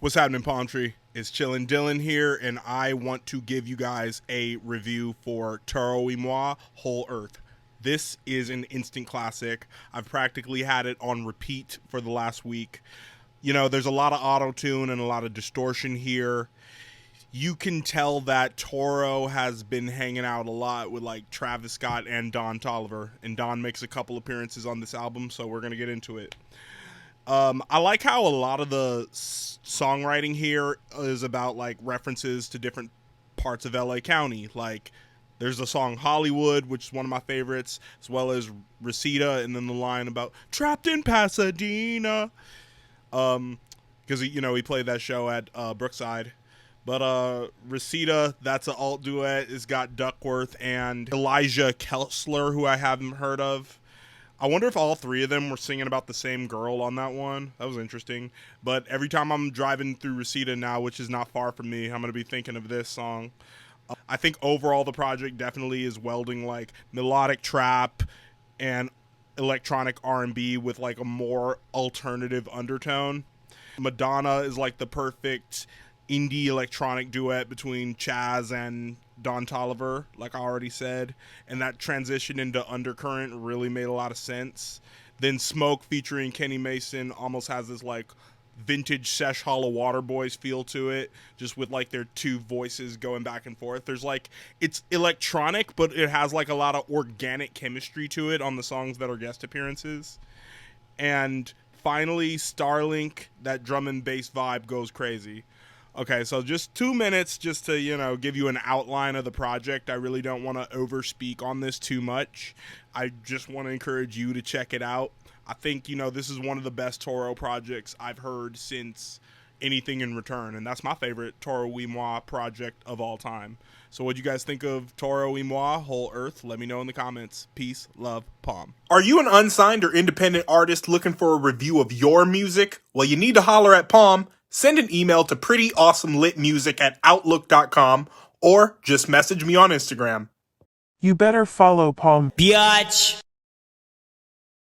What's happening, Palm Tree? It's Chillin' Dylan here, and I want to give you guys a review for Toro Y Moi, Hole Erth. This is an instant classic. I've practically had it on repeat for the last week. You know, there's a lot of auto-tune and a lot of distortion here. You can tell that Toro has been hanging out a lot with like Travis Scott and Don Toliver, and Don makes a couple appearances on this album, so we're going to get into it. I like how a lot of the songwriting here is about like references to different parts of LA County. Like there's the song Hollywood, which is one of my favorites, as well as Reseda, and then the line about trapped in Pasadena. Because he played that show at Brookside. But Reseda, that's an alt duet. It's got Duckworth and Elijah Kessler, who I haven't heard of. I wonder if all three of them were singing about the same girl on that one. That was interesting. But every time I'm driving through Reseda now, which is not far from me, I'm going to be thinking of this song. I think overall the project definitely is welding like melodic trap and electronic R&B with like a more alternative undertone. Madonna is like the perfect indie electronic duet between Chaz and Don Toliver, like I already said, and that transition into Undercurrent really made a lot of sense. Then Smoke featuring Kenny Mason almost has this like vintage Sesh Hollow Waterboys feel to it, just with like their two voices going back and forth. There's like, it's electronic, but it has like a lot of organic chemistry to it on the songs that are guest appearances. And finally, Starlink, that drum and bass vibe goes crazy. Okay, so just 2 minutes just to, give you an outline of the project. I really don't want to overspeak on this too much. I just want to encourage you to check it out. I think, this is one of the best Toro projects I've heard since Anything in Return, and that's my favorite Toro Y Moi project of all time. So what do you guys think of Toro Y Moi, Hole Erth? Let me know in the comments. Peace, love, Palm. Are you an unsigned or independent artist looking for a review of your music? Well, you need to holler at Palm. Send an email to prettyawesomelitmusic@outlook.com or just message me on Instagram. You better follow Palm. Biatch.